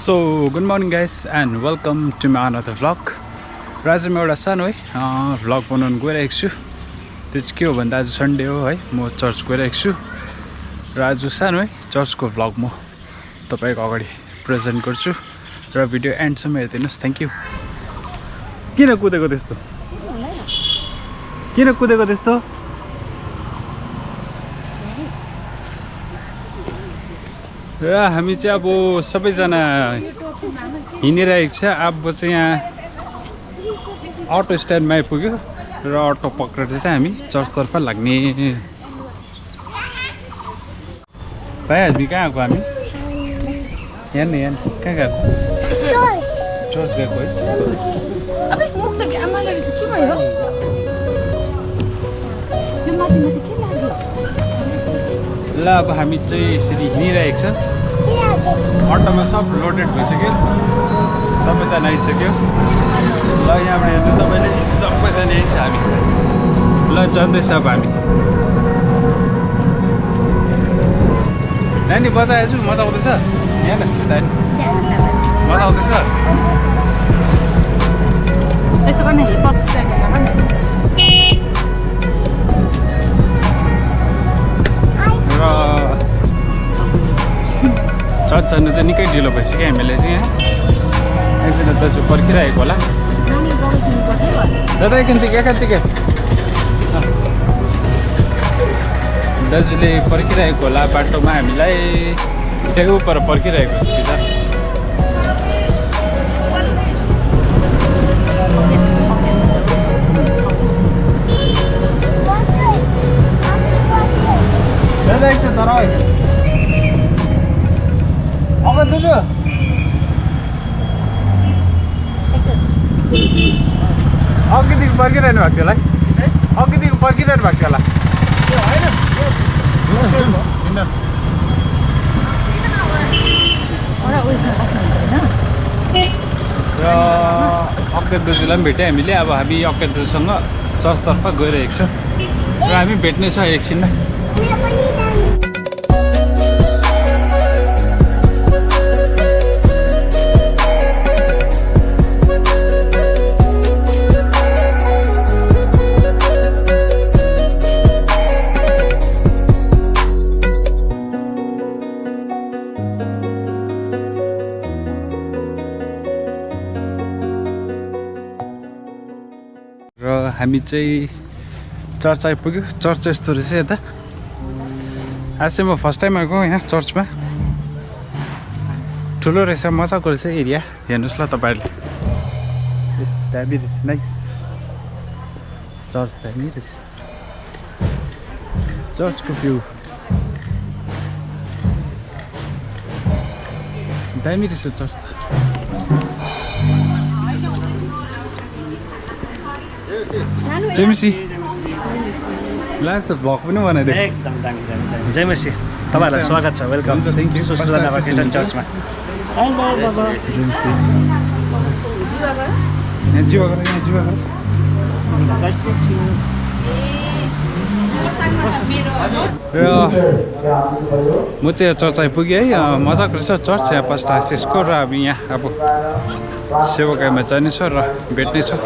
So good morning guys and welcome to my another vlog. र आज म एउटा सानो है भ्लग बनाउन गइरहेको छु। त्यो चाहिँ के हो भन्दा आज सन्डे हो है, म चर्च गइरहेको छु र आज सानो है चर्चको भ्लग म तपाईको अगाडि प्रेजेन्ट गर्छु र भिडियो एन्डसम्म हेर्दिनुस्। Thank you. किन कुदेको त्यस्तो? किन कुदेको त्यस्तो? र हामी चाहिँ अब सबैजना हिँडिरहेको छ। अब चाहिँ यहाँ अटो स्ट्यान्डमा आइपुग्यो र अटो पक्रेर चाहिँ हामी चर्चतर्फ लाग्ने। भाइ हामी कहाँ आएको? हामी यहाँ कहाँ गएको? चर्च गएको है। ल अब हामी चाहिँ यसरी हिँडिरहेको छ। अटोमा सब लोडेड भइसक्यो, सबैजना आइसक्यो। ल यहाँबाट हेर्नु तपाईँले, सबैजना यही छ हामी। ल जाँदैछ अब हामी। नानी बजाएछु, मजा आउँदैछ? यहाँ न नानी मजा आउँदैछ? यस्तो गर्ने हिपहप स्टाइलमा पनि चर्च जानु त निकै ढिलो भइसक्यो। हामीले चाहिँ यहाँ एकजना दाजु पर्खिरहेको होला। दादा एकान्तिकै दाजुले पर्खिरहेको होला बाटोमा हामीलाई। त्यहाँ उपर पर्खिरहेको छ बिचरा। दादा एकछिन तर अब दाजु अघिदेखि पर्खिरहनु भएको थियो होला है? अघिदेखि पर्खिरहनु भएको थियो होला। र अक्केत दाजुलाई पनि भेट्यौँ हामीले। अब हामी अक्केत दाजुसँग चर्चतर्फ गइरहेको छौँ र हामी भेट्नेछौँ एकछिनमा। र हामी चाहिँ चर्च आइपुग्यो। चर्च यस्तो रहेछ यता। आज चाहिँ म फर्स्ट टाइम आएको यहाँ चर्चमा। ठुलो रहेछ, मजाको रहेछ एरिया। हेर्नुहोस् ल तपाईँहरूले, दामी रहेछ, नाइस चर्च, दामी रहेछ चर्चको भ्यू, दामी रहेछ चर्च त। जेमिसी लास्ट त भ्लग पनि बनाइदियो। एकदम दामी दामी दामी। जय मसी, तपाईँहरूलाई स्वागत छ, वेलकम। हुन्छ, थ्याङ्क यू। सुसुजना क्रिस्चियन चर्चमा। जेमिसी यहाँ जीवा गर, यहाँ जीवा गर। र म चाहिँ चर्च आइपुगेँ है। मजाको रहेछ चर्च यहाँ फर्स्ट आशिषको। र हामी यहाँ अब सेवाकाईमा जानेछौँ र भेट्नेछौँ।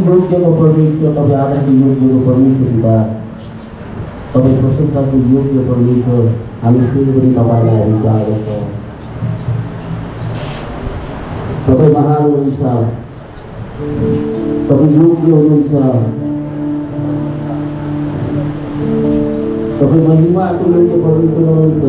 योग्यको परमेश्वर तपाईँ आराधना योग्यको परमेश्वर हुँदा तपाईँ प्रशंसाको योग्य परमेश्वर हामी फेरि पनि तपाईँलाई हामी चाहेको छ। तपाईँ महान हुनुहुन्छ, तपाईँ योग्य हुनुहुन्छ, तपाईँ महिमाको योग्य परमेश्वर हुनुहुन्छ।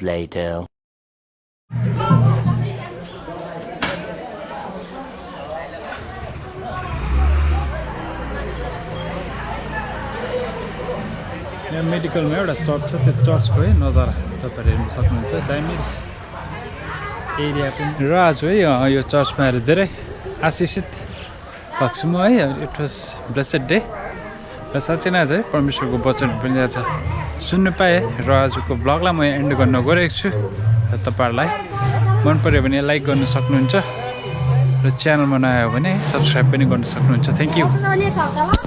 Later. यहाँ मेडिकलमा एउटा चर्च छ, त्यो चर्चको है नजारा तपाईँहरू हेर्न सक्नुहुन्छ। दामी एरिया पनि र आज है यो चर्चमा आएर धेरै आशिषित भएको छु म है। इट वाज ब्लेसेड डे र साँच्चै नै आज है परमेश्वरको वचन पनि आज सुन्नु पाएँ र आजको ब्लगलाई म एन्ड गर्न गइरहेको छु। र तपाईँहरूलाई मन पऱ्यो भने लाइक गर्न सक्नुहुन्छ र च्यानलमा नआयो भने सब्सक्राइब पनि गर्न सक्नुहुन्छ। Thank you.